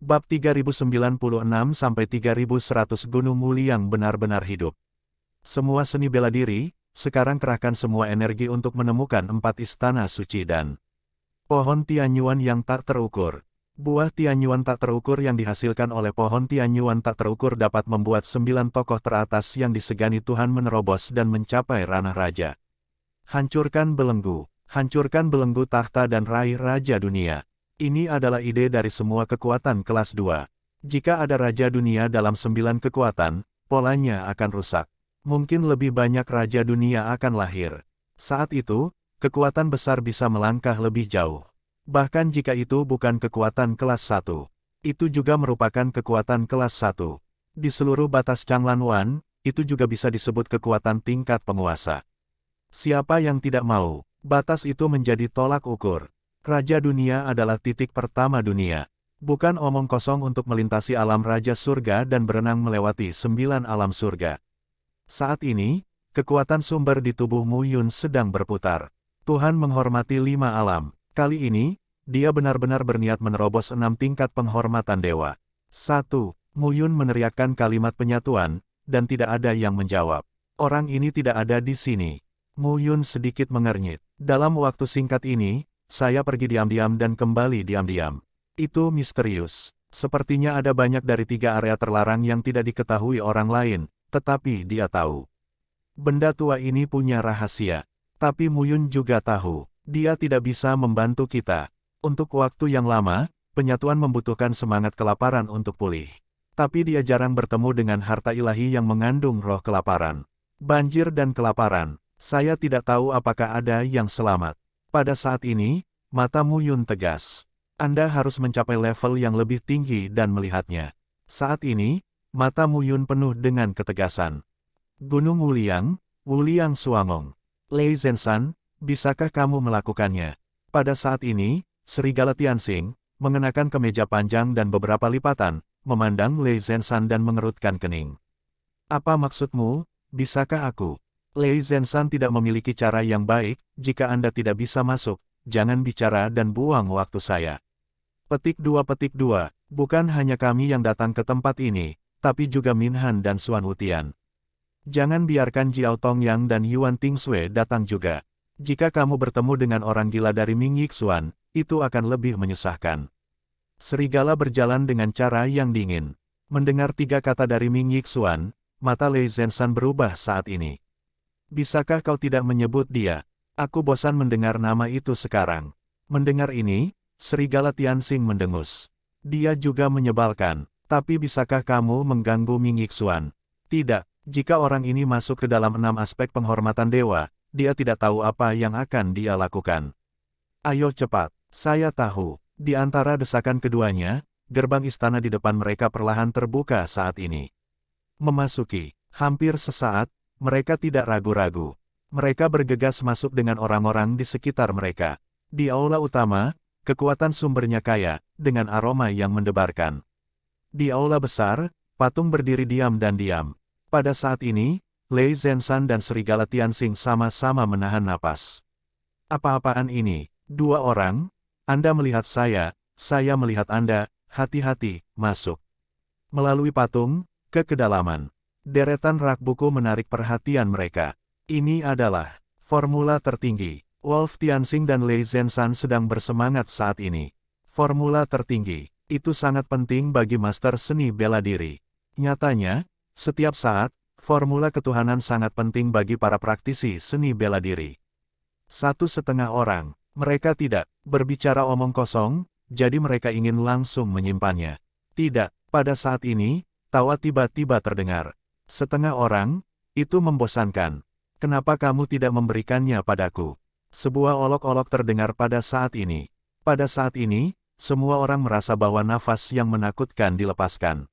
Bab 3096-3100 Gunung Muliang benar-benar hidup. Semua seni bela diri, sekarang kerahkan semua energi untuk menemukan 4 istana suci dan pohon Tianyuan yang tak terukur. Buah Tianyuan tak terukur yang dihasilkan oleh pohon Tianyuan tak terukur dapat membuat 9 tokoh teratas yang disegani Tuhan menerobos dan mencapai ranah raja. Hancurkan belenggu takhta dan raih raja dunia. Ini adalah ide dari semua kekuatan kelas 2. Jika ada raja dunia dalam 9 kekuatan, polanya akan rusak. Mungkin lebih banyak raja dunia akan lahir. Saat itu, kekuatan besar bisa melangkah lebih jauh. Bahkan jika itu bukan kekuatan kelas 1. Itu juga merupakan kekuatan kelas 1. Di seluruh batas Changlanwan, itu juga bisa disebut kekuatan tingkat penguasa. Siapa yang tidak mau, batas itu menjadi tolak ukur. Raja dunia adalah titik pertama dunia. Bukan omong kosong untuk melintasi alam raja surga dan berenang melewati 9 alam surga. Saat ini, kekuatan sumber di tubuh Mu Yun sedang berputar. Tuhan menghormati 5 alam. Kali ini, dia benar-benar berniat menerobos 6 tingkat penghormatan dewa. 1. Mu Yun meneriakkan kalimat penyatuan, dan tidak ada yang menjawab. Orang ini tidak ada di sini. Mu Yun sedikit mengernyit. Dalam waktu singkat ini, saya pergi diam-diam dan kembali diam-diam. Itu misterius. Sepertinya ada banyak dari 3 area terlarang yang tidak diketahui orang lain, tetapi dia tahu. Benda tua ini punya rahasia. Tapi Mu Yun juga tahu, dia tidak bisa membantu kita. Untuk waktu yang lama, penyatuan membutuhkan semangat kelaparan untuk pulih. Tapi dia jarang bertemu dengan harta ilahi yang mengandung roh kelaparan. Banjir dan kelaparan, saya tidak tahu apakah ada yang selamat. Pada saat ini, mata Mu Yun tegas. Anda harus mencapai level yang lebih tinggi dan melihatnya. Saat ini, mata Mu Yun penuh dengan ketegasan. Gunung Wuliang, Wuliang Suangong. Lei Zenshan, bisakah kamu melakukannya? Pada saat ini, Serigala Tianxing, mengenakan kemeja panjang dan beberapa lipatan, memandang Lei Zenshan dan mengerutkan kening. Apa maksudmu, bisakah aku? Lei Zenshan tidak memiliki cara yang baik. Jika Anda tidak bisa masuk, jangan bicara dan buang waktu saya. Petik 2. Bukan hanya kami yang datang ke tempat ini, tapi juga Min Han dan Xuan Wutian. Jangan biarkan Jiao Tongyang dan Yuan Tingsui datang juga. Jika kamu bertemu dengan orang gila dari Ming Yixuan, itu akan lebih menyusahkan. Serigala berjalan dengan cara yang dingin. Mendengar 3 kata dari Ming Yixuan, mata Lei Zenshan berubah saat ini. Bisakah kau tidak menyebut dia? Aku bosan mendengar nama itu sekarang. Mendengar ini, Serigala Tianxing mendengus. Dia juga menyebalkan, tapi bisakah kamu mengganggu Ming Yixuan? Tidak, jika orang ini masuk ke dalam 6 aspek penghormatan dewa, dia tidak tahu apa yang akan dia lakukan. Ayo cepat, saya tahu. Di antara desakan keduanya, gerbang istana di depan mereka perlahan terbuka saat ini. Memasuki, hampir sesaat, mereka tidak ragu-ragu. Mereka bergegas masuk dengan orang-orang di sekitar mereka. Di aula utama, kekuatan sumbernya kaya, dengan aroma yang mendebarkan. Di aula besar, patung berdiri diam dan diam. Pada saat ini, Lei Zenshan dan Serigala Tianxing sama-sama menahan napas. Apa-apaan ini? 2 orang? Anda melihat saya melihat Anda, hati-hati, masuk. Melalui patung, ke kedalaman. Deretan rak buku menarik perhatian mereka. Ini adalah formula tertinggi. Wolf Tianxing dan Lei Zenshan sedang bersemangat saat ini. Formula tertinggi, itu sangat penting bagi master seni bela diri. Nyatanya, setiap saat, formula ketuhanan sangat penting bagi para praktisi seni bela diri. 1,5 orang, mereka tidak berbicara omong kosong, jadi mereka ingin langsung menyimpannya. Tidak, pada saat ini, tawa tiba-tiba terdengar. 1/2 orang, itu membosankan. Kenapa kamu tidak memberikannya padaku? Sebuah olok-olok terdengar pada saat ini. Pada saat ini, semua orang merasa bahwa nafas yang menakutkan dilepaskan.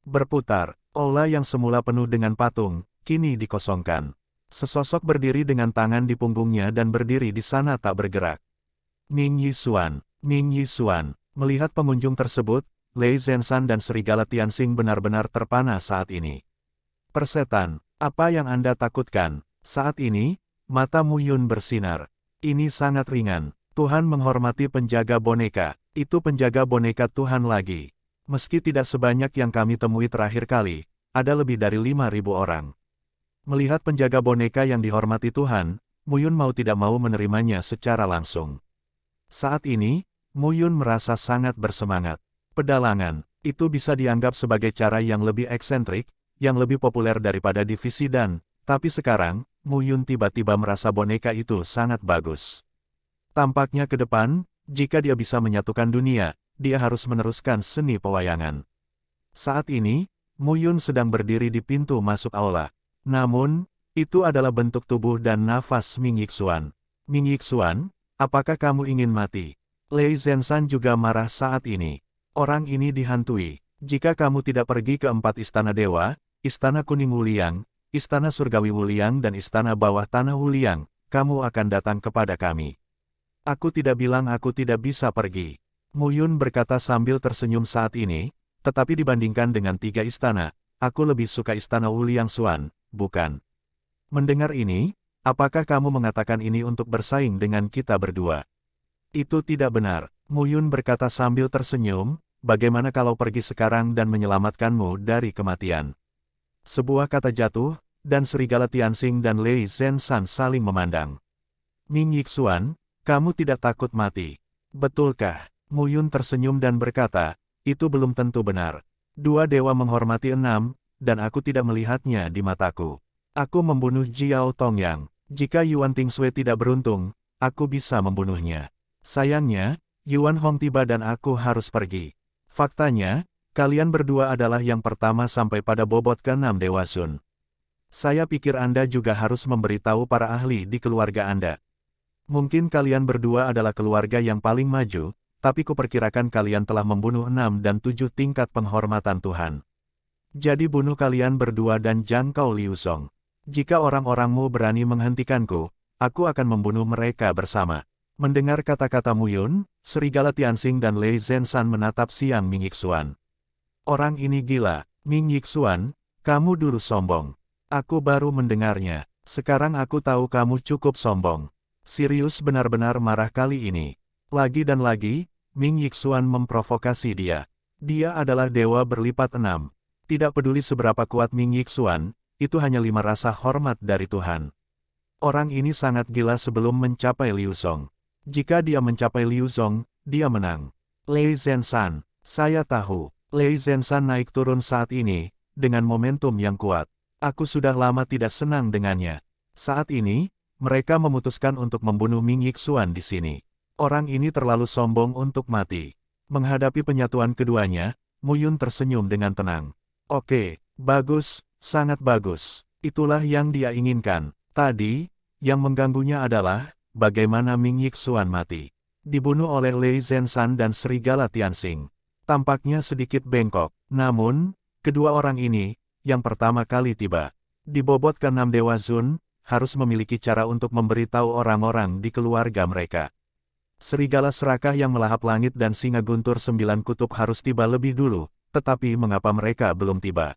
Berputar, aula yang semula penuh dengan patung, kini dikosongkan. Sesosok berdiri dengan tangan di punggungnya dan berdiri di sana tak bergerak. Ming Yixuan. Melihat pengunjung tersebut, Lei Zenshan dan Serigala Tianxing benar-benar terpana saat ini. Persetan, apa yang Anda takutkan? Saat ini, mata Mu Yun bersinar. Ini sangat ringan. Tuhan menghormati penjaga boneka. Itu penjaga boneka Tuhan lagi. Meski tidak sebanyak yang kami temui terakhir kali, ada lebih dari 5.000 orang. Melihat penjaga boneka yang dihormati Tuhan, Mu Yun mau tidak mau menerimanya secara langsung. Saat ini, Mu Yun merasa sangat bersemangat. Pedalangan, itu bisa dianggap sebagai cara yang lebih eksentrik, yang lebih populer daripada divisi dan, tapi sekarang, Mu Yun tiba-tiba merasa boneka itu sangat bagus. Tampaknya ke depan, jika dia bisa menyatukan dunia, dia harus meneruskan seni pewayangan. Saat ini, Mu Yun sedang berdiri di pintu masuk aula. Namun, itu adalah bentuk tubuh dan nafas Ming Yixuan. Ming Yixuan, apakah kamu ingin mati? Lei Zenshan juga marah saat ini. Orang ini dihantui. Jika kamu tidak pergi ke 4 istana dewa, Istana Kuning Wuliang, Istana Surgawi Wuliang dan Istana Bawah Tanah Wuliang, kamu akan datang kepada kami. Aku tidak bilang aku tidak bisa pergi. Mu Yun berkata sambil tersenyum saat ini, tetapi dibandingkan dengan 3 istana, aku lebih suka Istana Wuliang Xuan, bukan? Mendengar ini, apakah kamu mengatakan ini untuk bersaing dengan kita berdua? Itu tidak benar, Mu Yun berkata sambil tersenyum, bagaimana kalau pergi sekarang dan menyelamatkanmu dari kematian? Sebuah kata jatuh, dan serigala Tianxing dan Lei Zenshan saling memandang. Ming Yixuan, kamu tidak takut mati. Betulkah? Mu Yun tersenyum dan berkata, itu belum tentu benar. 2 dewa menghormati 6, dan aku tidak melihatnya di mataku. Aku membunuh Jiao Tongyang. Jika Yuan Tingsui tidak beruntung, aku bisa membunuhnya. Sayangnya, Yuan Hong tiba dan aku harus pergi. Faktanya, kalian berdua adalah yang pertama sampai pada bobot ke-6 Dewa Sun. Saya pikir Anda juga harus memberitahu para ahli di keluarga Anda. Mungkin kalian berdua adalah keluarga yang paling maju, tapi kuperkirakan kalian telah membunuh 6 dan 7 tingkat penghormatan Tuhan. Jadi bunuh kalian berdua dan jangkau Liu Song. Jika orang-orangmu berani menghentikanku, aku akan membunuh mereka bersama. Mendengar kata-kata Mu Yun, serigala Tianxing dan Lei Zenshan menatap Siang Ming Yixuan. Orang ini gila, Ming Yixuan, kamu dulu sombong. Aku baru mendengarnya, sekarang aku tahu kamu cukup sombong. Sirius benar-benar marah kali ini. Lagi dan lagi, Ming Yixuan memprovokasi dia. Dia adalah dewa berlipat 6. Tidak peduli seberapa kuat Ming Yixuan, itu hanya 5 rasa hormat dari Tuhan. Orang ini sangat gila sebelum mencapai Liu Song. Jika dia mencapai Liu Song, dia menang. Lei Zenshan, saya tahu. Lei Zenshan naik turun saat ini, dengan momentum yang kuat. Aku sudah lama tidak senang dengannya. Saat ini, mereka memutuskan untuk membunuh Ming Yixuan di sini. Orang ini terlalu sombong untuk mati. Menghadapi penyatuan keduanya, Mu Yun tersenyum dengan tenang. Oke, bagus, sangat bagus. Itulah yang dia inginkan. Tadi, yang mengganggunya adalah, bagaimana Ming Yixuan mati. Dibunuh oleh Lei Zenshan dan serigala Tianxing. Tampaknya sedikit bengkok. Namun, kedua orang ini, yang pertama kali tiba di bobot ke-6 Dewa Sun, harus memiliki cara untuk memberitahu orang-orang di keluarga mereka. Serigala serakah yang melahap langit dan singa guntur 9 kutub harus tiba lebih dulu, tetapi mengapa mereka belum tiba?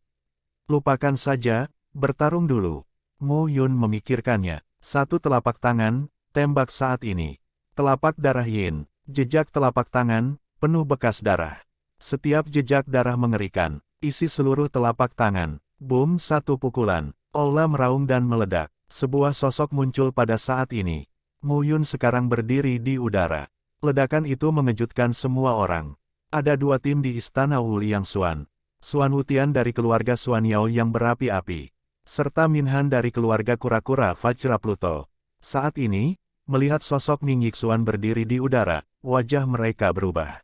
Lupakan saja, bertarung dulu. Mu Yun memikirkannya. 1 telapak tangan, tembak saat ini. Telapak darah Yin, jejak telapak tangan, penuh bekas darah. Setiap jejak darah mengerikan, isi seluruh telapak tangan. Boom, 1 pukulan. Aula meraung dan meledak. Sebuah sosok muncul pada saat ini. Mu Yun sekarang berdiri di udara. Ledakan itu mengejutkan semua orang. Ada 2 tim di Istana Wuliang Xuan. Xuan Wutian dari keluarga Xuan Yao yang berapi-api. Serta Minhan dari keluarga kura-kura Vajra Pluto. Saat ini, melihat sosok Ming Yixuan berdiri di udara, wajah mereka berubah.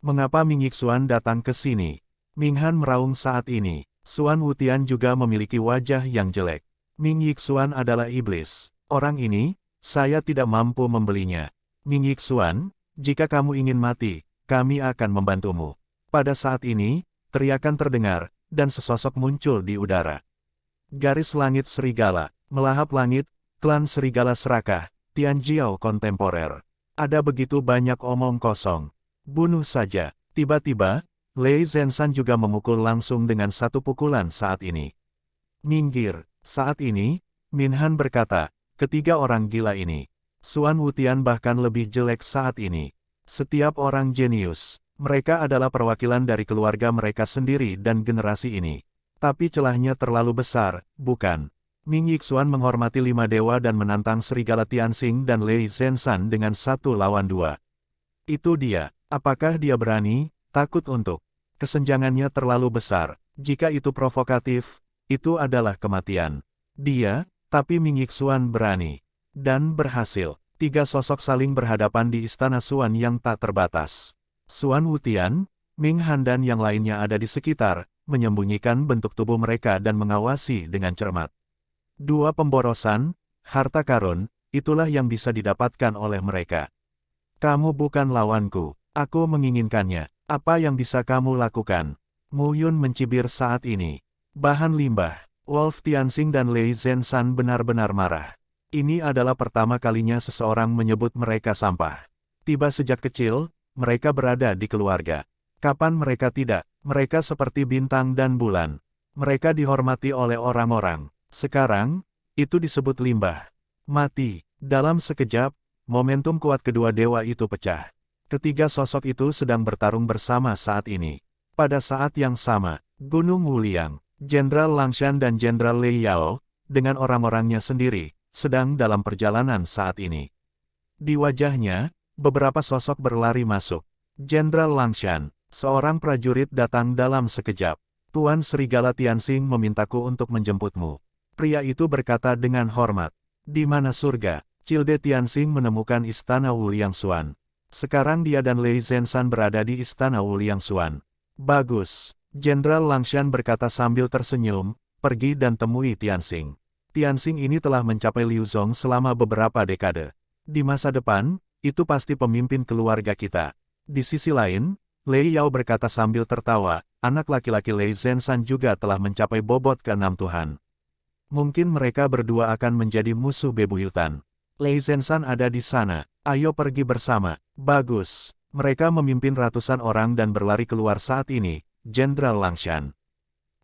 Mengapa Ming Yixuan datang ke sini? Minhan meraung saat ini. Xuan Wutian juga memiliki wajah yang jelek. Ming Yixuan adalah iblis. Orang ini, saya tidak mampu membelinya. Ming Yixuan, jika kamu ingin mati, kami akan membantumu. Pada saat ini, teriakan terdengar, dan sesosok muncul di udara. Garis langit serigala, melahap langit, klan serigala serakah, Tianjiao kontemporer. Ada begitu banyak omong kosong. Bunuh saja. Tiba-tiba, Lei Zenshan juga memukul langsung dengan 1 pukulan saat ini. Minggir. Saat ini, Minhan berkata, ketiga orang gila ini. Xuan Wutian bahkan lebih jelek saat ini. Setiap orang jenius. Mereka adalah perwakilan dari keluarga mereka sendiri dan generasi ini. Tapi celahnya terlalu besar, bukan? Ming Yixuan menghormati 5 dewa dan menantang Serigala Tianxing dan Lei Zenshan dengan 1 lawan 2. Itu dia. Apakah dia berani? Takut untuk. Kesenjangannya terlalu besar. Jika itu provokatif, itu adalah kematian. Dia, tapi Ming Yixuan berani. Dan berhasil. 3 sosok saling berhadapan di Istana Xuan yang tak terbatas. Xuan Wutian, Ming Han dan yang lainnya ada di sekitar, menyembunyikan bentuk tubuh mereka dan mengawasi dengan cermat. 2 pemborosan, harta karun, itulah yang bisa didapatkan oleh mereka. Kamu bukan lawanku, aku menginginkannya. Apa yang bisa kamu lakukan? Mu Yun mencibir saat ini. Bahan limbah. Wolf Tianxing dan Lei Zenshan benar-benar marah. Ini adalah pertama kalinya seseorang menyebut mereka sampah. Tiba sejak kecil, mereka berada di keluarga. Kapan mereka tidak? Mereka seperti bintang dan bulan. Mereka dihormati oleh orang-orang. Sekarang, itu disebut limbah. Mati. Dalam sekejap, momentum kuat kedua dewa itu pecah. Ketiga sosok itu sedang bertarung bersama saat ini. Pada saat yang sama, Gunung Wuliang, Jenderal Langshan dan Jenderal Lei Yao, dengan orang-orangnya sendiri, sedang dalam perjalanan saat ini. Di wajahnya, beberapa sosok berlari masuk. Jenderal Langshan, seorang prajurit datang dalam sekejap. Tuan Serigala Tianxing memintaku untuk menjemputmu. Pria itu berkata dengan hormat. Di mana surga? Childe Tianxing menemukan Istana Wuliang Xuan. Sekarang dia dan Lei Zenshan berada di Istana Wuliang Xuan. Bagus. Jenderal Langshan berkata sambil tersenyum, pergi dan temui Tianxing. Tianxing ini telah mencapai Liuzong selama beberapa dekade. Di masa depan, itu pasti pemimpin keluarga kita. Di sisi lain, Lei Yao berkata sambil tertawa, anak laki-laki Lei Zenshan juga telah mencapai bobot ke-6 Tuhan. Mungkin mereka berdua akan menjadi musuh bebuyutan. Lei Zenshan ada di sana, ayo pergi bersama. Bagus. Mereka memimpin ratusan orang dan berlari keluar saat ini. Jenderal Langshan.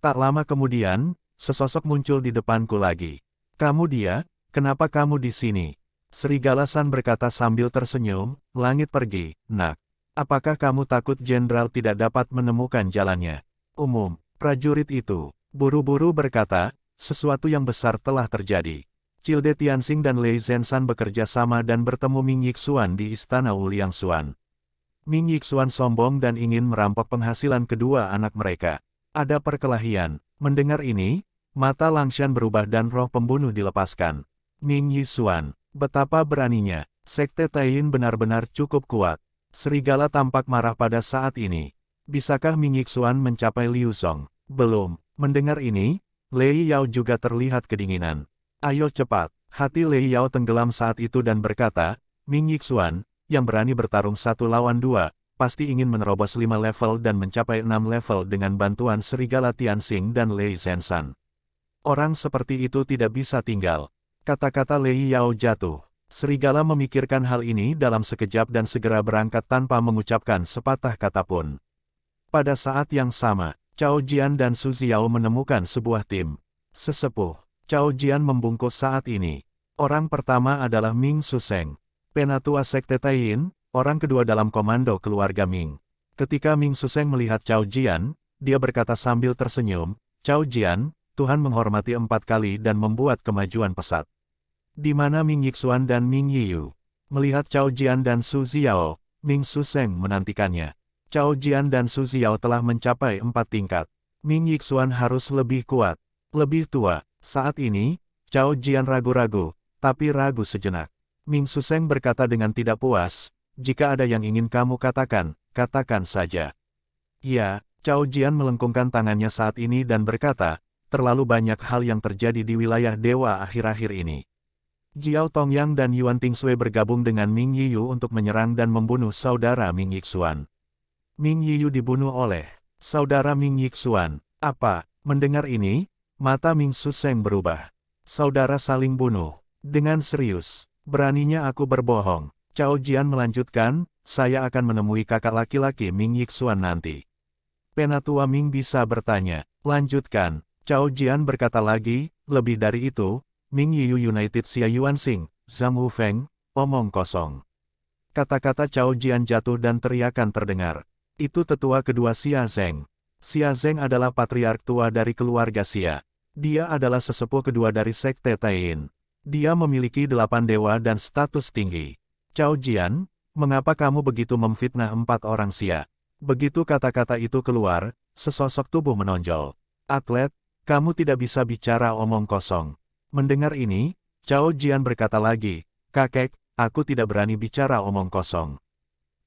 Tak lama kemudian, sesosok muncul di depanku lagi. Kamu dia, kenapa kamu di sini? Serigala San berkata sambil tersenyum, langit pergi, nak. Apakah kamu takut jenderal tidak dapat menemukan jalannya? Umum, prajurit itu, buru-buru berkata, sesuatu yang besar telah terjadi. Childe Tianxing dan Lei Zenshan bekerja sama dan bertemu Ming Yixuan di Istana Wuliang Xuan. Ming Yixuan sombong dan ingin merampok penghasilan kedua anak mereka. Ada perkelahian. Mendengar ini, mata Langshan berubah dan roh pembunuh dilepaskan. Ming Yixuan, betapa beraninya. Sekte Taiyin benar-benar cukup kuat. Serigala tampak marah pada saat ini. Bisakah Ming Yixuan mencapai Liuzong? Belum. Mendengar ini, Lei Yao juga terlihat kedinginan. Ayo cepat. Hati Lei Yao tenggelam saat itu dan berkata, Ming Yixuan, yang berani bertarung 1 lawan 2, pasti ingin menerobos 5 level dan mencapai 6 level dengan bantuan Serigala Tianxing dan Lei Zenshan. Orang seperti itu tidak bisa tinggal. Kata-kata Lei Yao jatuh. Serigala memikirkan hal ini dalam sekejap dan segera berangkat tanpa mengucapkan sepatah kata pun. Pada saat yang sama, Cao Jian dan Su Xiao menemukan sebuah tim. Sesepuh, Cao Jian membungkuk saat ini. Orang pertama adalah Ming Suseng. Penatua Sekte Taiyin, orang kedua dalam komando keluarga Ming. Ketika Ming Suseng melihat Cao Jian, dia berkata sambil tersenyum, Cao Jian, Tuhan menghormati 4 kali dan membuat kemajuan pesat. Di mana Ming Yixuan dan Ming Yiyu? Melihat Cao Jian dan Su Xiao, Ming Suseng menantikannya. Cao Jian dan Su Xiao telah mencapai 4 tingkat. Ming Yixuan harus lebih kuat, lebih tua. Saat ini, Cao Jian ragu-ragu, tapi ragu sejenak. Ming Suseng berkata dengan tidak puas, jika ada yang ingin kamu katakan, katakan saja. Ya, Cao Jian melengkungkan tangannya saat ini dan berkata, terlalu banyak hal yang terjadi di wilayah dewa akhir-akhir ini. Jiao Tongyang dan Yuan Tingsui bergabung dengan Ming Yiyu untuk menyerang dan membunuh saudara Ming Yixuan. Ming Yiyu dibunuh oleh saudara Ming Yixuan. Apa? Mendengar ini, mata Ming Suseng berubah. Saudara saling bunuh. Dengan serius. Beraninya aku berbohong. Cao Jian melanjutkan, saya akan menemui kakak laki-laki Ming Yixuan nanti. Penatua Ming bisa bertanya, lanjutkan. Cao Jian berkata lagi, lebih dari itu, Ming Yiyu United Xia Yuanxing, Zhang Wufeng, omong kosong. Kata-kata Cao Jian jatuh dan teriakan terdengar. Itu tetua kedua Xia Zeng. Xia Zeng adalah patriark tua dari keluarga Xia. Dia adalah sesepuh kedua dari Sekte Taiyin. Dia memiliki 8 dewa dan status tinggi. Cao Jian, mengapa kamu begitu memfitnah 4 orang Xia? Begitu kata-kata itu keluar, sesosok tubuh menonjol. Atlet, kamu tidak bisa bicara omong kosong. Mendengar ini, Cao Jian berkata lagi, kakek, aku tidak berani bicara omong kosong.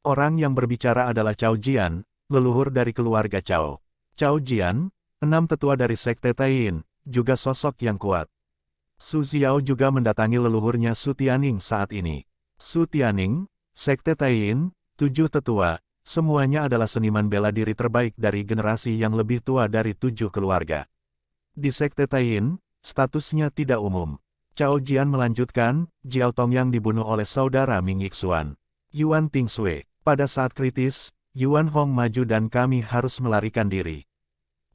Orang yang berbicara adalah Cao Jian, leluhur dari keluarga Cao. Cao Jian, 6 tetua dari Sekte Taiyin, juga sosok yang kuat. Su Xiao juga mendatangi leluhurnya Su Tianning saat ini. Su Tianning, Sekte Taiyin, 7 tetua, semuanya adalah seniman bela diri terbaik dari generasi yang lebih tua dari 7 keluarga. Di Sekte Taiyin, statusnya tidak umum. Cao Jian melanjutkan, Jiao Tongyang dibunuh oleh saudara Ming Yixuan. Yuan Tingsui, pada saat kritis, Yuan Hong maju dan kami harus melarikan diri.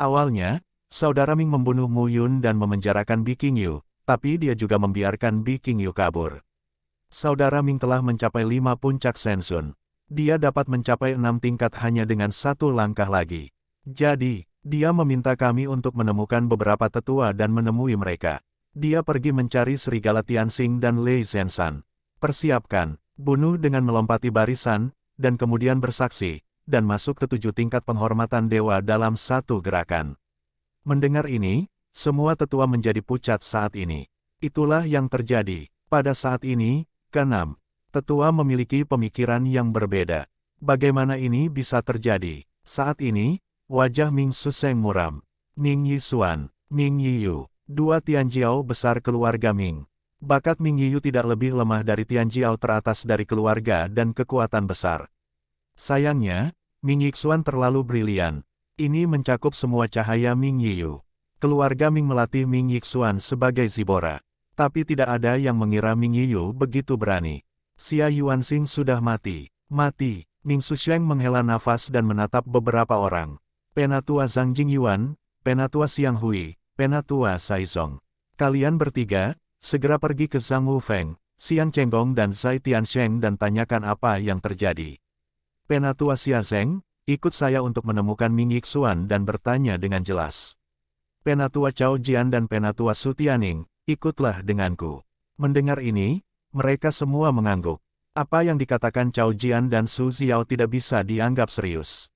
Awalnya, saudara Ming membunuh Mu Yun dan memenjarakan Bi Qingyu, tapi dia juga membiarkan Bi Qingyu kabur. Saudara Ming telah mencapai 5 puncak Sensun. Dia dapat mencapai 6 tingkat hanya dengan 1 langkah lagi. Jadi, dia meminta kami untuk menemukan beberapa tetua dan menemui mereka. Dia pergi mencari Serigala Tianxing dan Lei Zenshan. Persiapkan, bunuh dengan melompati barisan, dan kemudian bersaksi, dan masuk ke 7 tingkat penghormatan dewa dalam satu gerakan. Mendengar ini, semua tetua menjadi pucat saat ini. Itulah yang terjadi. Pada saat ini, ke-6 tetua memiliki pemikiran yang berbeda. Bagaimana ini bisa terjadi? Saat ini, wajah Ming Suseng muram. Ming Yixuan, Ming Yiyu, 2 Tianjiao besar keluarga Ming. Bakat Ming Yiyu tidak lebih lemah dari Tianjiao teratas dari keluarga dan kekuatan besar. Sayangnya, Ming Yixuan terlalu brilian. Ini mencakup semua cahaya Ming Yiyu. Keluarga Ming melatih Ming Yixuan sebagai Zibora. Tapi tidak ada yang mengira Ming Yiyu begitu berani. Xia Yuanxing sudah mati. Mati. Ming Susheng menghela nafas dan menatap beberapa orang. Penatua Zhang Jingyuan, Penatua Xiang Hui, Penatua Saizong. Kalian bertiga, segera pergi ke Zhang Wufeng, Xiang Chenggong dan Zai Tiansheng dan tanyakan apa yang terjadi. Penatua Xia Zeng, ikut saya untuk menemukan Ming Yixuan dan bertanya dengan jelas. Penatua Cao Jian dan Penatua Su Tianning, ikutlah denganku. Mendengar ini, mereka semua mengangguk. Apa yang dikatakan Cao Jian dan Su Xiao tidak bisa dianggap serius.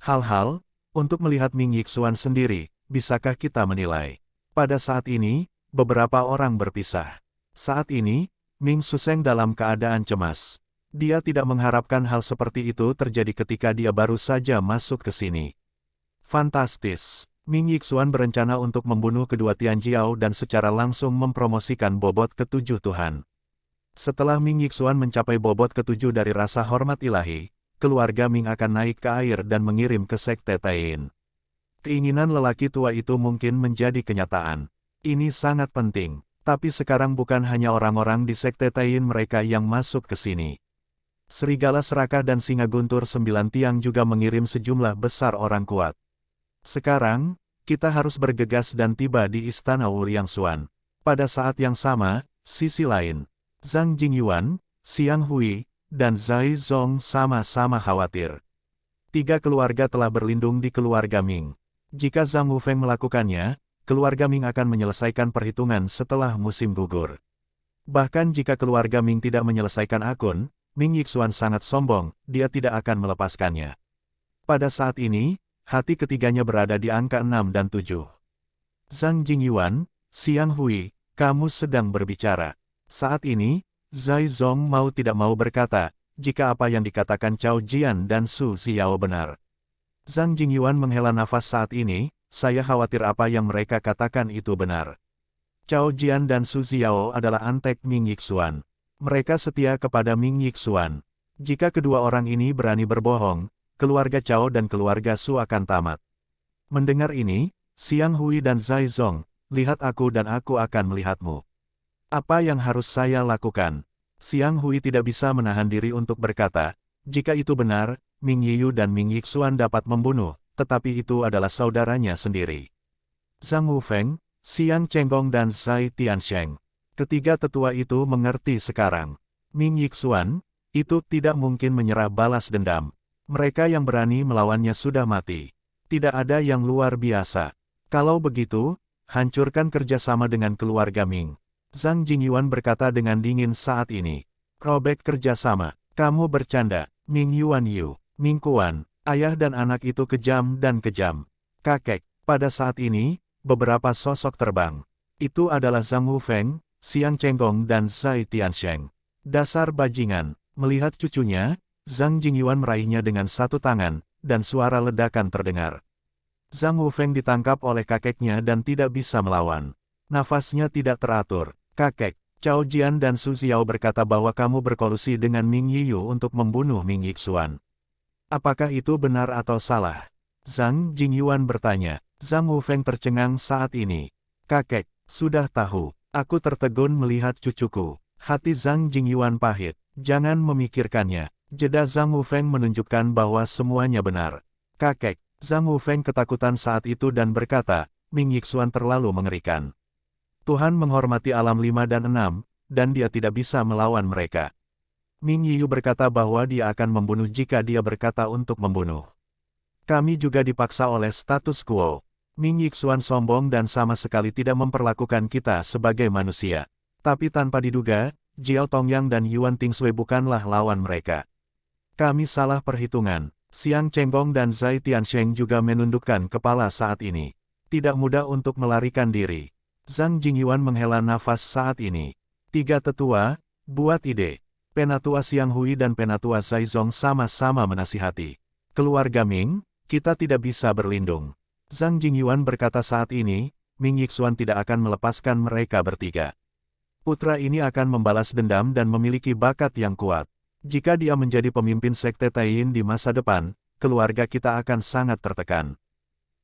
Hal-hal, untuk melihat Ming Yixuan sendiri, bisakah kita menilai? Pada saat ini, beberapa orang berpisah. Saat ini, Ming Suseng dalam keadaan cemas. Dia tidak mengharapkan hal seperti itu terjadi ketika dia baru saja masuk ke sini. Fantastis. Ming Yixuan berencana untuk membunuh kedua Tianjiao dan secara langsung mempromosikan bobot ke-7 Tuhan. Setelah Ming Yixuan mencapai bobot ke-7 dari rasa hormat ilahi, keluarga Ming akan naik ke air dan mengirim ke Sekte Taiyin. Keinginan lelaki tua itu mungkin menjadi kenyataan. Ini sangat penting, tapi sekarang bukan hanya orang-orang di Sekte Taiyin mereka yang masuk ke sini. Serigala Serakah dan Singa Guntur 9 Tiang juga mengirim sejumlah besar orang kuat. Sekarang, kita harus bergegas dan tiba di Istana Wuliangxuan. Pada saat yang sama, sisi lain, Zhang Jingyuan, Xiang Hui, dan Zai Zong sama-sama khawatir. 3 keluarga telah berlindung di keluarga Ming. Jika Zhang Wufeng melakukannya, keluarga Ming akan menyelesaikan perhitungan setelah musim gugur. Bahkan jika keluarga Ming tidak menyelesaikan akun, Ming Yixuan sangat sombong, dia tidak akan melepaskannya. Pada saat ini, hati ketiganya berada di angka 6 dan 7. Zhang Jingyuan, Xiang Hui, kamu sedang berbicara. Saat ini, Zai Zong mau tidak mau berkata, jika apa yang dikatakan Cao Jian dan Su Xiao benar. Zhang Jingyuan menghela nafas saat ini, saya khawatir apa yang mereka katakan itu benar. Cao Jian dan Su Xiao adalah antek Ming Yixuan. Mereka setia kepada Ming Yixuan. Jika kedua orang ini berani berbohong, keluarga Cao dan keluarga Su akan tamat. Mendengar ini, Xiang Hui dan Zai Zong, lihat aku dan aku akan melihatmu. Apa yang harus saya lakukan? Xiang Hui tidak bisa menahan diri untuk berkata, jika itu benar, Ming Yiyu dan Ming Yixuan dapat membunuh, tetapi itu adalah saudaranya sendiri. Zhang Wufeng, Xiang Chenggong dan Zai Tiansheng. Ketiga tetua itu mengerti sekarang. Ming Yixuan, itu tidak mungkin menyerah balas dendam. Mereka yang berani melawannya sudah mati. Tidak ada yang luar biasa. Kalau begitu, hancurkan kerjasama dengan keluarga Ming. Zhang Jingyuan berkata dengan dingin saat ini. Robek kerjasama. Kamu bercanda. Ming Yuan Yu, Ming Kuan, ayah dan anak itu kejam dan kejam. Kakek, pada saat ini, beberapa sosok terbang. Itu adalah Zhang Wufeng, Xiang Chenggong dan Zai Tiansheng. Dasar bajingan. Melihat cucunya, Zhang Jingyuan meraihnya dengan satu tangan, dan suara ledakan terdengar. Zhang Wufeng ditangkap oleh kakeknya dan tidak bisa melawan. Nafasnya tidak teratur. Kakek, Cao Jian dan Su Xiao berkata bahwa kamu berkolusi dengan Ming Yiyu untuk membunuh Ming Yixuan. Apakah itu benar atau salah? Zhang Jingyuan bertanya. Zhang Wufeng tercengang saat ini. Kakek, sudah tahu. Aku tertegun melihat cucuku. Hati Zhang Jingyuan pahit. Jangan memikirkannya. Jeda Zhang Wufeng menunjukkan bahwa semuanya benar. Kakek, Zhang Wufeng ketakutan saat itu dan berkata, Ming Yixuan terlalu mengerikan. Tuhan menghormati alam 5 dan 6, dan dia tidak bisa melawan mereka. Ming Yiyu berkata bahwa dia akan membunuh jika dia berkata untuk membunuh. Kami juga dipaksa oleh status quo. Ming Yixuan sombong dan sama sekali tidak memperlakukan kita sebagai manusia. Tapi tanpa diduga, Jiao Tongyang dan Yuan Tingsui bukanlah lawan mereka. Kami salah perhitungan. Xiang Chenggong dan Zai Tiansheng juga menundukkan kepala saat ini. Tidak mudah untuk melarikan diri. Zhang Jingyuan menghela nafas saat ini. 3 tetua, buat ide. Penatua Xiang Hui dan Penatua Zai Zong sama-sama menasihati. Keluarga Ming, kita tidak bisa berlindung. Zhang Jingyuan berkata saat ini, Ming Yixuan tidak akan melepaskan mereka bertiga. Putra ini akan membalas dendam dan memiliki bakat yang kuat. Jika dia menjadi pemimpin sekte Taiyin di masa depan, keluarga kita akan sangat tertekan.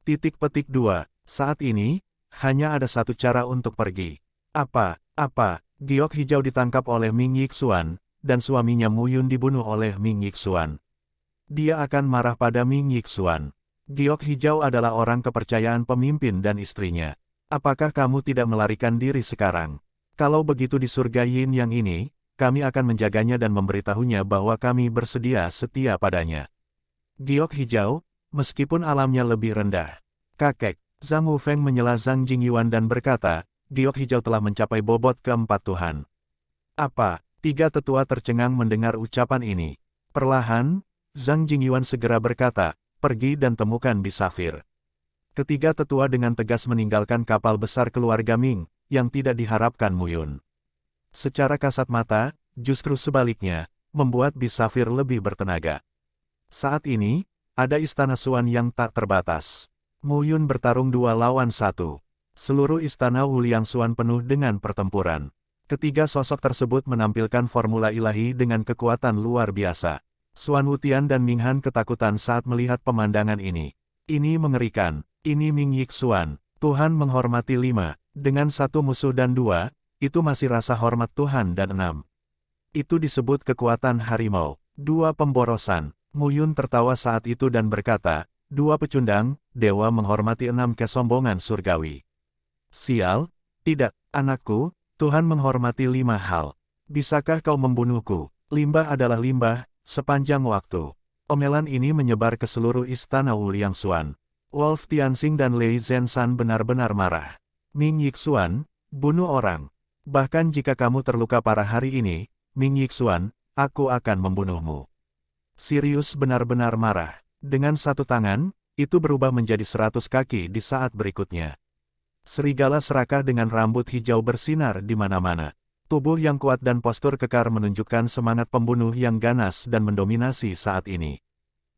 Titik petik 2. Saat ini, hanya ada satu cara untuk pergi. Apa? Giok Hijau ditangkap oleh Ming Yixuan, dan suaminya Mu Yun dibunuh oleh Ming Yixuan. Dia akan marah pada Ming Yixuan. Giok Hijau adalah orang kepercayaan pemimpin dan istrinya. Apakah kamu tidak melarikan diri sekarang? Kalau begitu di surga Yin yang ini, kami akan menjaganya dan memberitahunya bahwa kami bersedia setia padanya. Giok Hijau, meskipun alamnya lebih rendah. Kakek, Zhang Wufeng menyela Zhang Jingyuan dan berkata, Giok Hijau telah mencapai bobot keempat Tuhan. Apa? 3 tetua tercengang mendengar ucapan ini. Perlahan, Zhang Jingyuan segera berkata, pergi dan temukan Bisafir. Ketiga tetua dengan tegas meninggalkan kapal besar keluarga Ming, yang tidak diharapkan Mu Yun. Secara kasat mata, justru sebaliknya, membuat Bisafir lebih bertenaga. Saat ini, ada istana Suan yang tak terbatas. Mu Yun bertarung 2 lawan 1. Seluruh istana Wuliang Suan penuh dengan pertempuran. Ketiga sosok tersebut menampilkan formula ilahi dengan kekuatan luar biasa. Suan Wutian dan Ming Han ketakutan saat melihat pemandangan ini. Ini mengerikan. Ini Ming Yixuan. Tuhan menghormati 5. Dengan 1 musuh dan 2, itu masih rasa hormat Tuhan dan 6. Itu disebut kekuatan harimau. 2 pemborosan. Mu Yun tertawa saat itu dan berkata, 2 pecundang, dewa menghormati 6 kesombongan surgawi. Sial, tidak, anakku, Tuhan menghormati 5 hal. Bisakah kau membunuhku? Limbah adalah limbah, sepanjang waktu. Omelan ini menyebar ke seluruh istana Wuliang Suan. Wolf Tianxing dan Lei Zenshan benar-benar marah. Ming Yixuan, bunuh orang. Bahkan jika kamu terluka parah hari ini, Ming Yixuan, aku akan membunuhmu. Sirius benar-benar marah. Dengan satu tangan, itu berubah menjadi 100 kaki di saat berikutnya. Serigala serakah dengan rambut hijau bersinar di mana-mana. Tubuh yang kuat dan postur kekar menunjukkan semangat pembunuh yang ganas dan mendominasi saat ini.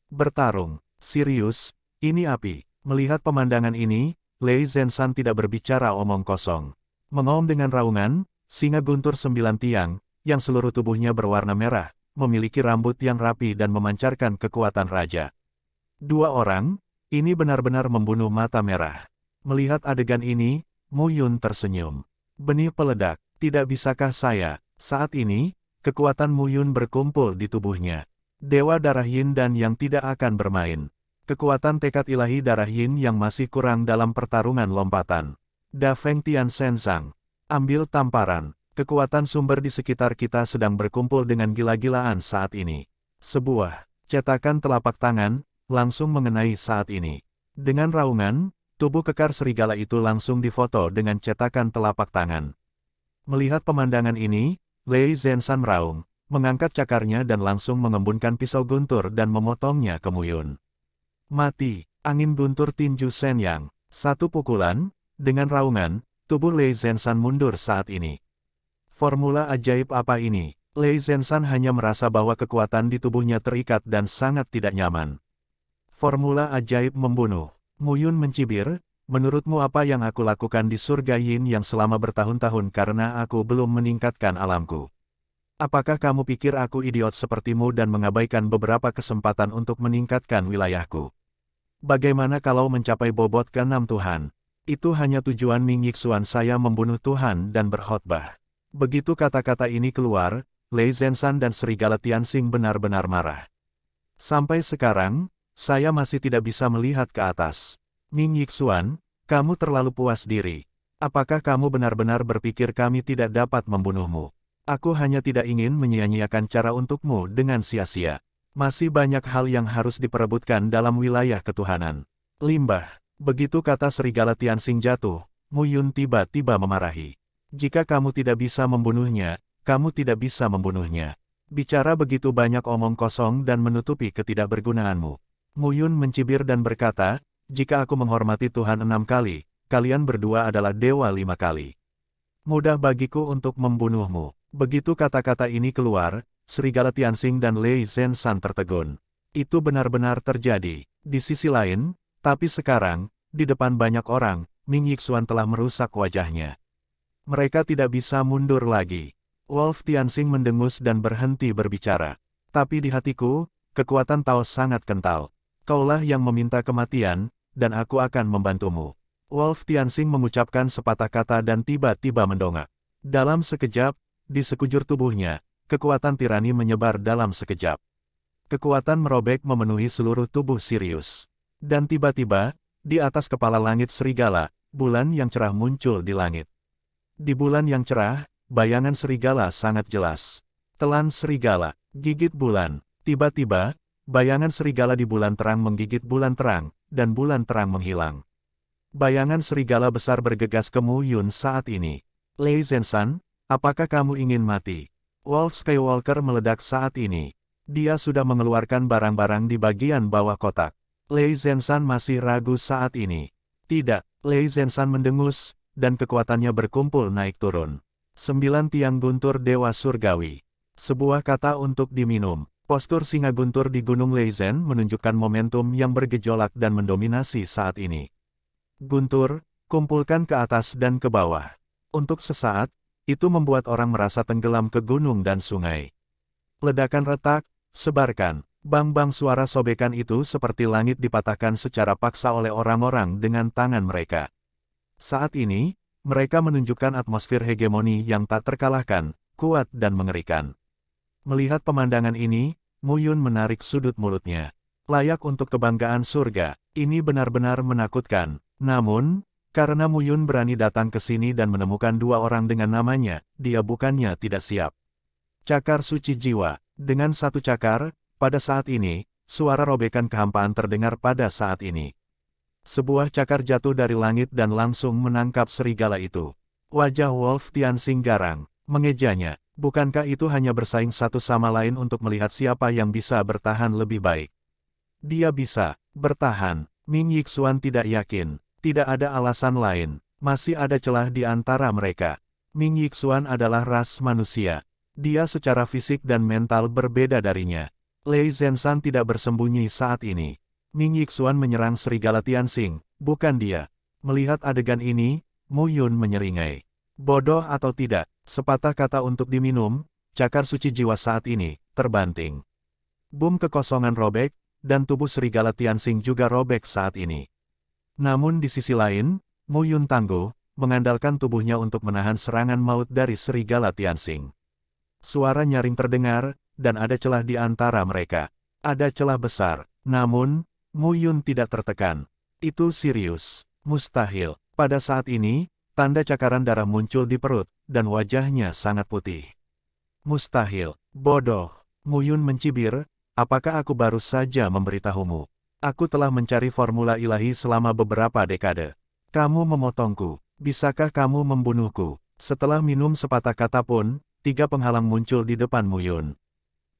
Bertarung, Sirius, ini api. Melihat pemandangan ini, Lei Zenshan tidak berbicara omong kosong. Mengaum dengan raungan, singa guntur 9 tiang, yang seluruh tubuhnya berwarna merah, memiliki rambut yang rapi dan memancarkan kekuatan raja. 2 orang, ini benar-benar membunuh mata merah. Melihat adegan ini, Mu Yun tersenyum. Benih peledak, tidak bisakah saya, saat ini, kekuatan Mu Yun berkumpul di tubuhnya. Dewa darah Yin dan yang tidak akan bermain. Kekuatan tekad ilahi darah Yin yang masih kurang dalam pertarungan lompatan. Da Feng Tian Shenzang. Ambil tamparan. Kekuatan sumber di sekitar kita sedang berkumpul dengan gila-gilaan saat ini. Sebuah Cetakan telapak tangan, langsung mengenai saat ini. Dengan raungan, tubuh kekar serigala itu langsung difoto dengan cetakan telapak tangan. Melihat pemandangan ini, Lei Zenshan meraung, mengangkat cakarnya dan langsung mengembunkan pisau guntur dan memotongnya ke Muyun. Mati, angin guntur tinju Shenyang. Satu pukulan, dengan raungan, tubuh Lei Zenshan mundur saat ini. Formula ajaib apa ini? Lei Zenshan hanya merasa bahwa kekuatan di tubuhnya terikat dan sangat tidak nyaman. Formula ajaib membunuh. Muyun mencibir, menurutmu apa yang aku lakukan di surga Yin yang selama bertahun-tahun karena aku belum meningkatkan alamku? Apakah kamu pikir aku idiot sepertimu dan mengabaikan beberapa kesempatan untuk meningkatkan wilayahku? Bagaimana kalau mencapai bobot ke-6 Tuhan? Itu hanya tujuan Ming Yixuan saya membunuh Tuhan dan berkhotbah. Begitu kata-kata ini keluar, Lei Zenshan dan Serigala Tianxing benar-benar marah. Sampai sekarang, saya masih tidak bisa melihat ke atas. Ming Yixuan, kamu terlalu puas diri. Apakah kamu benar-benar berpikir kami tidak dapat membunuhmu? Aku hanya tidak ingin menyia-nyiakan cara untukmu dengan sia-sia. Masih banyak hal yang harus diperebutkan dalam wilayah ketuhanan. Limbah, begitu kata Serigala Tianxing jatuh, Muyun tiba-tiba memarahi. Jika kamu tidak bisa membunuhnya, kamu tidak bisa membunuhnya. Bicara begitu banyak omong kosong dan menutupi ketidakbergunaanmu. Muyun mencibir dan berkata, jika aku menghormati Tuhan 6 kali, kalian berdua adalah dewa 5 kali. Mudah bagiku untuk membunuhmu. Begitu kata-kata ini keluar, Serigala Tianxing dan Lei Zenshan tertegun. Itu benar-benar terjadi. Di sisi lain, tapi sekarang, di depan banyak orang, Ming Yixuan telah merusak wajahnya. Mereka tidak bisa mundur lagi. Wolf Tianxing mendengus dan berhenti berbicara. Tapi di hatiku, kekuatan Tao sangat kental. Kaulah yang meminta kematian, dan aku akan membantumu. Wolf Tianxing mengucapkan sepatah kata dan tiba-tiba mendongak. Dalam sekejap, di sekujur tubuhnya, kekuatan tirani menyebar dalam sekejap. Kekuatan merobek memenuhi seluruh tubuh Sirius. Dan tiba-tiba, di atas kepala langit serigala, bulan yang cerah muncul di langit. Di bulan yang cerah, bayangan serigala sangat jelas. Telan serigala, gigit bulan. Tiba-tiba, bayangan serigala di bulan terang menggigit bulan terang, dan bulan terang menghilang. Bayangan serigala besar bergegas ke Muyun saat ini. Lei Zenshan, apakah kamu ingin mati? Wolf Skywalker meledak saat ini. Dia sudah mengeluarkan barang-barang di bagian bawah kotak. Lei Zenshan masih ragu saat ini. Tidak, Lei Zenshan mendengus, dan kekuatannya berkumpul naik turun. 9 tiang guntur Dewa Surgawi. Sebuah kata untuk diminum. Postur singa guntur di Gunung Leizhen menunjukkan momentum yang bergejolak dan mendominasi saat ini. Guntur, kumpulkan ke atas dan ke bawah. Untuk sesaat, itu membuat orang merasa tenggelam ke gunung dan sungai. Ledakan retak, sebarkan. Bang-bang suara sobekan itu seperti langit dipatahkan secara paksa oleh orang-orang dengan tangan mereka. Saat ini, mereka menunjukkan atmosfer hegemoni yang tak terkalahkan, kuat dan mengerikan. Melihat pemandangan ini, Muyun menarik sudut mulutnya. Layak untuk kebanggaan surga, ini benar-benar menakutkan. Namun, karena Muyun berani datang ke sini dan menemukan 2 orang dengan namanya, dia bukannya tidak siap. Cakar suci jiwa. Dengan satu cakar, pada saat ini, suara robekan kehampaan terdengar pada saat ini. Sebuah cakar jatuh dari langit dan langsung menangkap serigala itu. Wajah Wolf Tianxing garang, mengejanya. Bukankah itu hanya bersaing satu sama lain untuk melihat siapa yang bisa bertahan lebih baik? Dia bisa bertahan. Ming Yixuan tidak yakin. Tidak ada alasan lain. Masih ada celah di antara mereka. Ming Yixuan adalah ras manusia. Dia secara fisik dan mental berbeda darinya. Lei Zenshan tidak bersembunyi saat ini. Ming Yixuan menyerang serigala Tianxing, bukan dia. Melihat adegan ini, Muyun menyeringai. Bodoh atau tidak, sepatah kata untuk diminum, cakar suci jiwa saat ini, terbanting. Bum kekosongan robek, dan tubuh serigala Tianxing juga robek saat ini. Namun di sisi lain, Muyun tangguh, mengandalkan tubuhnya untuk menahan serangan maut dari serigala Tianxing. Suara nyaring terdengar, dan ada celah di antara mereka. Ada celah besar, namun, Muyun tidak tertekan. Itu Sirius. Mustahil. Pada saat ini, tanda cakaran darah muncul di perut, dan wajahnya sangat putih. Mustahil. Bodoh. Muyun mencibir, apakah aku baru saja memberitahumu? Aku telah mencari formula ilahi selama beberapa dekade. Kamu memotongku. Bisakah kamu membunuhku? Setelah minum sepatah kata pun, 3 penghalang muncul di depan Muyun.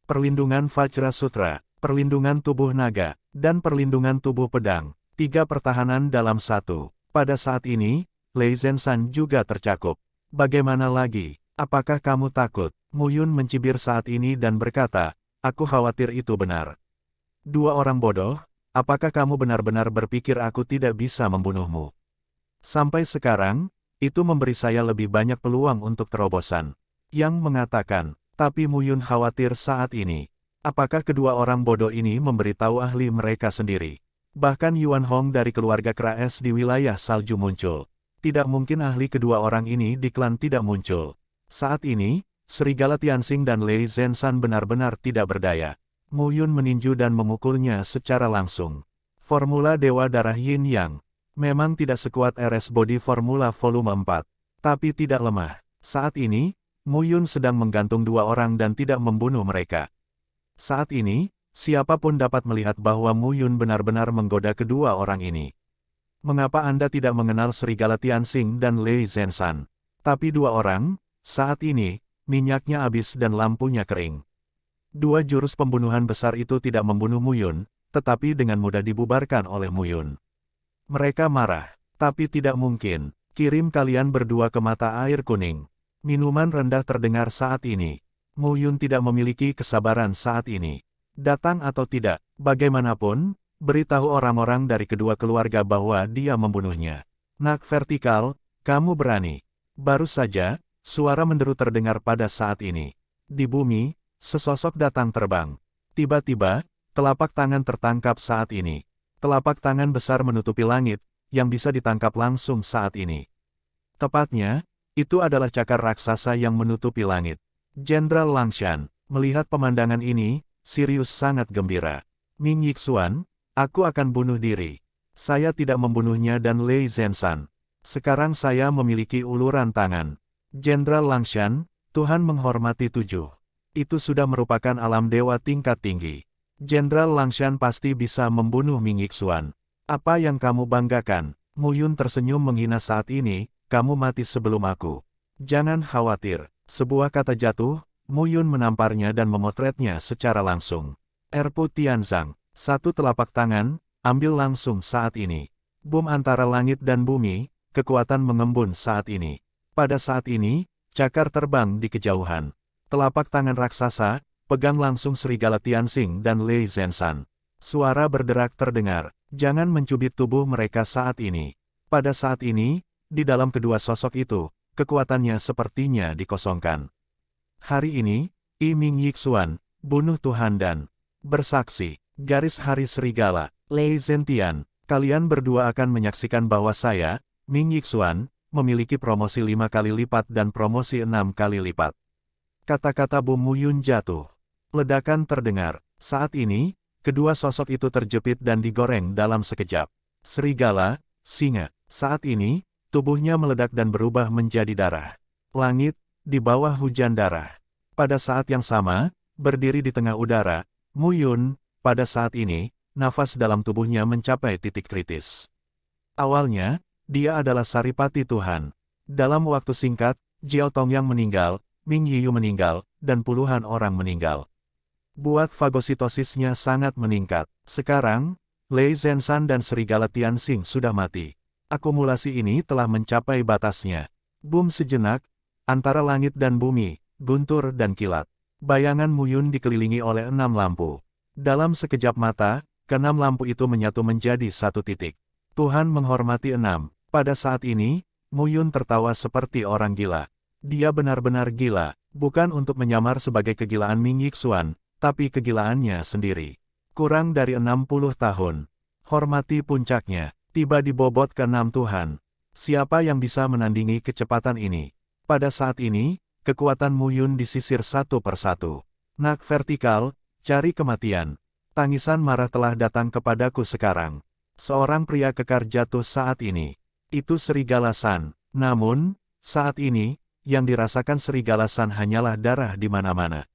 Perlindungan Vajra Sutra, perlindungan tubuh naga, dan perlindungan tubuh pedang. 3 pertahanan dalam 1. Pada saat ini, Lei Zenshan juga tercakup. Bagaimana lagi? Apakah kamu takut? Muyun mencibir saat ini dan berkata, aku khawatir itu benar. 2 orang bodoh, apakah kamu benar-benar berpikir aku tidak bisa membunuhmu? Sampai sekarang, itu memberi saya lebih banyak peluang untuk terobosan. Yang mengatakan, tapi Muyun khawatir saat ini. Apakah kedua orang bodoh ini memberitahu ahli mereka sendiri? Bahkan Yuan Hong dari keluarga Kraes di wilayah salju muncul. Tidak mungkin ahli kedua orang ini di klan tidak muncul. Saat ini, Serigala Tianxing dan Lei Zenshan benar-benar tidak berdaya. Muyun meninju dan memukulnya secara langsung. Formula Dewa Darah Yin Yang. Memang tidak sekuat RS Body Formula Volume 4. Tapi tidak lemah. Saat ini, Muyun sedang menggantung 2 orang dan tidak membunuh mereka. Saat ini, siapapun dapat melihat bahwa Muyun benar-benar menggoda kedua orang ini. Mengapa Anda tidak mengenal Serigala Tianxing dan Lei Zenshan? Tapi 2 orang, saat ini, minyaknya habis dan lampunya kering. 2 jurus pembunuhan besar itu tidak membunuh Muyun, tetapi dengan mudah dibubarkan oleh Muyun. Mereka marah, tapi tidak mungkin. Kirim kalian berdua ke mata air kuning. Minuman rendah terdengar saat ini. Muyun tidak memiliki kesabaran saat ini. Datang atau tidak, bagaimanapun, beritahu orang-orang dari kedua keluarga bahwa dia membunuhnya. Nak vertikal, kamu berani. Baru saja, suara menderu terdengar pada saat ini. Di bumi, sesosok datang terbang. Tiba-tiba, telapak tangan tertangkap saat ini. Telapak tangan besar menutupi langit, yang bisa ditangkap langsung saat ini. Tepatnya, itu adalah cakar raksasa yang menutupi langit. Jenderal Langshan, melihat pemandangan ini, Sirius sangat gembira. Ming Yixuan, aku akan bunuh diri. Saya tidak membunuhnya dan Lei Zenshan. Sekarang saya memiliki uluran tangan. Jenderal Langshan, Tuhan menghormati 7. Itu sudah merupakan alam dewa tingkat tinggi. Jenderal Langshan pasti bisa membunuh Ming Yixuan. Apa yang kamu banggakan? Muyun tersenyum menghina saat ini, kamu mati sebelum aku. Jangan khawatir. Sebuah kata jatuh, Muyun menamparnya dan memotretnya secara langsung. Erpu Tianzang, 1 telapak tangan, ambil langsung saat ini. Bom antara langit dan bumi, kekuatan mengembun saat ini. Pada saat ini, cakar terbang di kejauhan. Telapak tangan raksasa, pegang langsung Serigala Tianxing dan Lei Zenshan. Suara berderak terdengar, jangan mencubit tubuh mereka saat ini. Pada saat ini, di dalam kedua sosok itu, kekuatannya sepertinya dikosongkan. Hari ini, I Ming Yixuan, bunuh Tuhan dan bersaksi, garis hari serigala, Lei Zentian, kalian berdua akan menyaksikan bahwa saya, Ming Yixuan, memiliki promosi 5 kali lipat dan promosi 6 kali lipat. Kata-kata Bum Muyun jatuh. Ledakan terdengar. Saat ini, kedua sosok itu terjepit dan digoreng dalam sekejap. Serigala, singa. Saat ini, tubuhnya meledak dan berubah menjadi darah. Langit, di bawah hujan darah. Pada saat yang sama, berdiri di tengah udara, Muyun, pada saat ini, nafas dalam tubuhnya mencapai titik kritis. Awalnya, dia adalah Saripati Tuhan. Dalam waktu singkat, Jiao Tongyang meninggal, Ming Yiyu meninggal, dan puluhan orang meninggal. Buat fagositosisnya sangat meningkat. Sekarang, Lei Zenshan dan Serigala Tianxing sudah mati. Akumulasi ini telah mencapai batasnya. Bum sejenak, antara langit dan bumi, guntur dan kilat. Bayangan Muyun dikelilingi oleh 6 lampu. Dalam sekejap mata, ke-6 lampu itu menyatu menjadi 1 titik. Tuhan menghormati 6. Pada saat ini, Muyun tertawa seperti orang gila. Dia benar-benar gila, bukan untuk menyamar sebagai kegilaan Ming Yixuan, tapi kegilaannya sendiri. Kurang dari 60 tahun. Hormati puncaknya, tiba di bobot ke-6 Tuhan. Siapa yang bisa menandingi kecepatan ini? Pada saat ini, kekuatan Muyun disisir satu persatu. Nak vertikal, cari kematian. Tangisan marah telah datang kepadaku sekarang. Seorang pria kekar jatuh saat ini. Itu Serigala San. Namun, saat ini, yang dirasakan Serigala San hanyalah darah di mana-mana.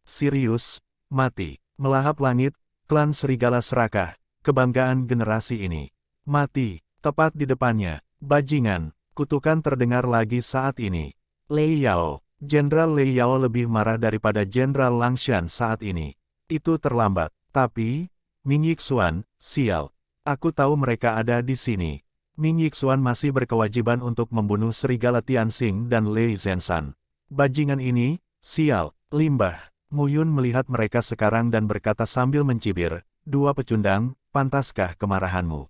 Sirius, mati. Melahap langit, klan serigala serakah, kebanggaan generasi ini. Mati, tepat di depannya. Bajingan, kutukan terdengar lagi saat ini. Lei Yao, Jenderal Lei Yao lebih marah daripada Jenderal Langshan saat ini. Itu terlambat, tapi, Ming Yixuan, sial. Aku tahu mereka ada di sini. Ming Yixuan masih berkewajiban untuk membunuh serigala Tianxing dan Lei Zenshan. Bajingan ini, sial, limbah. Mu Yun melihat mereka sekarang dan berkata sambil mencibir, dua pecundang, pantaskah kemarahanmu?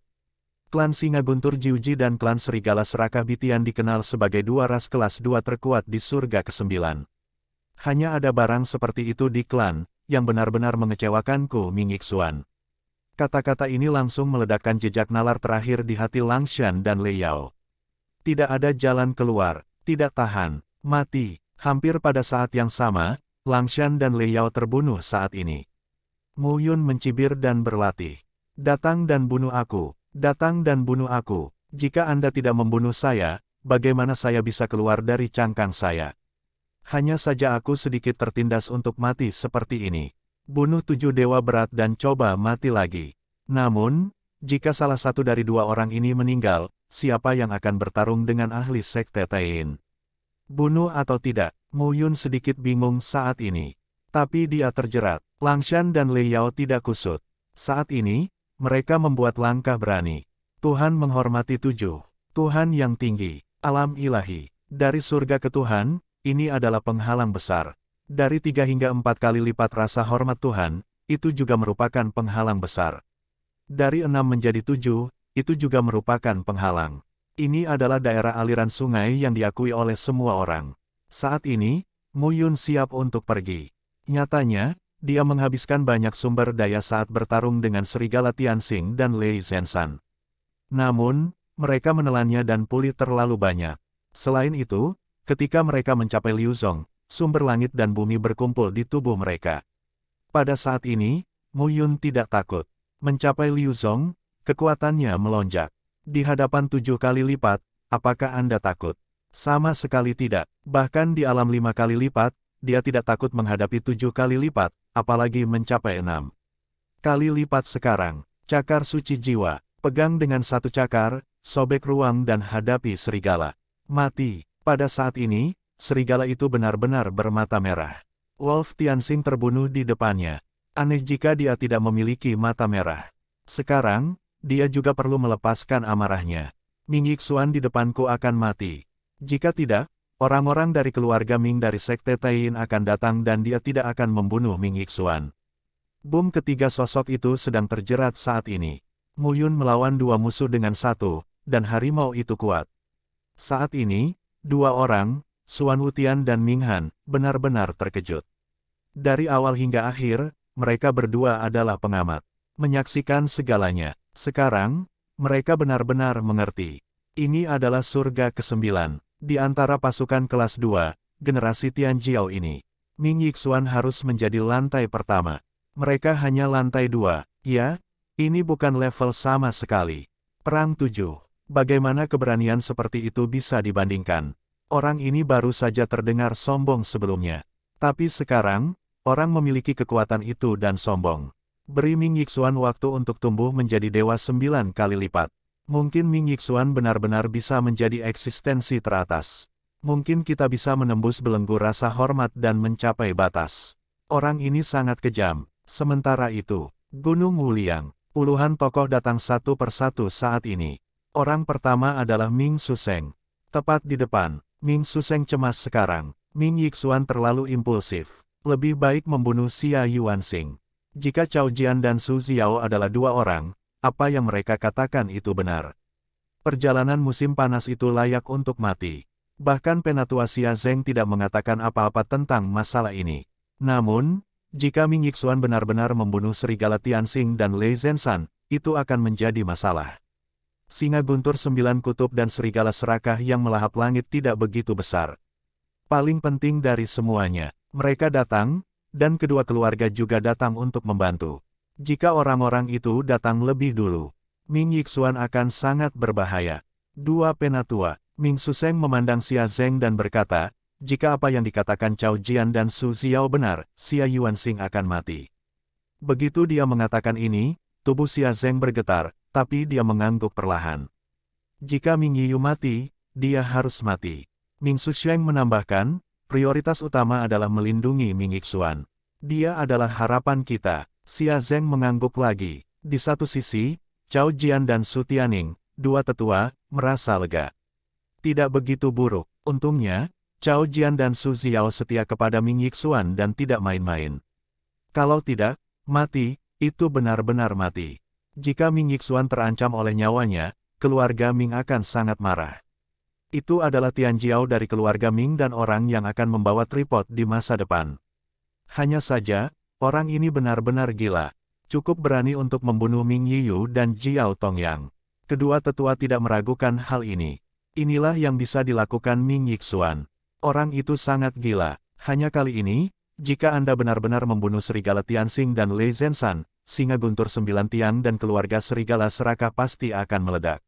Klan Singa Guntur Jiuji dan klan Serigala Serakah Bitian dikenal sebagai dua ras kelas 2 terkuat di surga ke-9. Hanya ada barang seperti itu di klan, yang benar-benar mengecewakanku, Ming Yixuan. Kata-kata ini langsung meledakkan jejak nalar terakhir di hati Langshan dan Lei Yao. Tidak ada jalan keluar, tidak tahan, mati. Hampir pada saat yang sama, Langshan dan Lei Yao terbunuh saat ini. Mu Yun mencibir dan berlatih. Datang dan bunuh aku. Datang dan bunuh aku. Jika Anda tidak membunuh saya, bagaimana saya bisa keluar dari cangkang saya? Hanya saja aku sedikit tertindas untuk mati seperti ini. Bunuh 7 dewa berat dan coba mati lagi. Namun, jika salah satu dari dua orang ini meninggal, siapa yang akan bertarung dengan ahli sekte Tain? Bunuh atau tidak? Mu Yun sedikit bingung saat ini. Tapi dia terjerat. Langshan dan Lei Yao tidak kusut. Saat ini, mereka membuat langkah berani. Tuhan menghormati 7. Tuhan yang tinggi, alam ilahi. Dari surga ke Tuhan, ini adalah penghalang besar. Dari 3 hingga 4 kali lipat rasa hormat Tuhan, itu juga merupakan penghalang besar. Dari 6 menjadi 7, itu juga merupakan penghalang. Ini adalah daerah aliran sungai yang diakui oleh semua orang. Saat ini, Mu Yun siap untuk pergi. Nyatanya, dia menghabiskan banyak sumber daya saat bertarung dengan serigala Tianxing dan Lei Zenshan. Namun, mereka menelannya dan pulih terlalu banyak. Selain itu, ketika mereka mencapai Liuzong, sumber langit dan bumi berkumpul di tubuh mereka. Pada saat ini, Mu Yun tidak takut. Mencapai Liuzong, kekuatannya melonjak. Di hadapan 7 kali lipat, apakah Anda takut? Sama sekali tidak. Bahkan di alam 5 kali lipat, dia tidak takut menghadapi 7 kali lipat, apalagi mencapai 6 kali lipat sekarang. Cakar suci jiwa, pegang dengan satu cakar, sobek ruang dan hadapi serigala. Mati. Pada saat ini, serigala itu benar-benar bermata merah. Wolf Tianxing terbunuh di depannya. Aneh jika dia tidak memiliki mata merah. Sekarang, dia juga perlu melepaskan amarahnya. Ming Yixuan di depanku akan mati. Jika tidak, orang-orang dari keluarga Ming dari Sekte Tain akan datang dan dia tidak akan membunuh Ming Yixuan. Boom, ketiga sosok itu sedang terjerat saat ini. Mu Yun melawan 2 musuh dengan 1, dan harimau itu kuat. Saat ini, 2 orang, Xuan Wutian dan Ming Han, benar-benar terkejut. Dari awal hingga akhir, mereka berdua adalah pengamat. Menyaksikan segalanya. Sekarang, mereka benar-benar mengerti. Ini adalah surga ke-9. Di antara pasukan kelas 2, generasi Tianjiao ini, Ming Yixuan harus menjadi lantai pertama. Mereka hanya lantai 2, ya? Ini bukan level sama sekali. Perang 7. Bagaimana keberanian seperti itu bisa dibandingkan? Orang ini baru saja terdengar sombong sebelumnya. Tapi sekarang, orang memiliki kekuatan itu dan sombong. Beri Ming Yixuan waktu untuk tumbuh menjadi dewa 9 kali lipat. Mungkin Ming Yixuan benar-benar bisa menjadi eksistensi teratas. Mungkin kita bisa menembus belenggu rasa hormat dan mencapai batas. Orang ini sangat kejam. Sementara itu, Gunung Wuliang. Puluhan tokoh datang satu persatu saat ini. Orang pertama adalah Ming Suseng. Tepat di depan, Ming Suseng cemas sekarang. Ming Yixuan terlalu impulsif. Lebih baik membunuh Xia Yuanxing. Jika Cao Jian dan Su Xiao adalah 2 orang, apa yang mereka katakan itu benar. Perjalanan musim panas itu layak untuk mati. Bahkan Penatua Xia Zeng tidak mengatakan apa-apa tentang masalah ini. Namun, jika Ming Yixuan benar-benar membunuh serigala Tianxing dan Lei Zenshan, itu akan menjadi masalah. Singa Guntur 9 kutub dan serigala serakah yang melahap langit tidak begitu besar. Paling penting dari semuanya, mereka datang, dan kedua keluarga juga datang untuk membantu. Jika orang-orang itu datang lebih dulu, Ming Yixuan akan sangat berbahaya. 2 penatua, Ming Suseng memandang Xia Zeng dan berkata, jika apa yang dikatakan Cao Jian dan Su Xiao benar, Xia Yuanxing akan mati. Begitu dia mengatakan ini, tubuh Xia Zeng bergetar, tapi dia mengangguk perlahan. Jika Ming Yiyu mati, dia harus mati. Ming Susheng menambahkan, prioritas utama adalah melindungi Ming Yixuan. Dia adalah harapan kita. Xia Zeng mengangguk lagi. Di satu sisi, Cao Jian dan Su Tianning, dua tetua, merasa lega. Tidak begitu buruk. Untungnya, Cao Jian dan Su Xiao setia kepada Ming Yixuan dan tidak main-main. Kalau tidak, mati, itu benar-benar mati. Jika Ming Yixuan terancam oleh nyawanya, keluarga Ming akan sangat marah. Itu adalah Tian Jiao dari keluarga Ming dan orang yang akan membawa tripod di masa depan. Hanya saja, orang ini benar-benar gila. Cukup berani untuk membunuh Ming Yiyu dan Jiao Tongyang. Kedua tetua tidak meragukan hal ini. Inilah yang bisa dilakukan Ming Yixuan. Orang itu sangat gila. Hanya kali ini, jika Anda benar-benar membunuh Serigala Tianxing dan Lei Zenshan, Singa Guntur Sembilan Tiang dan keluarga Serigala Serakah pasti akan meledak.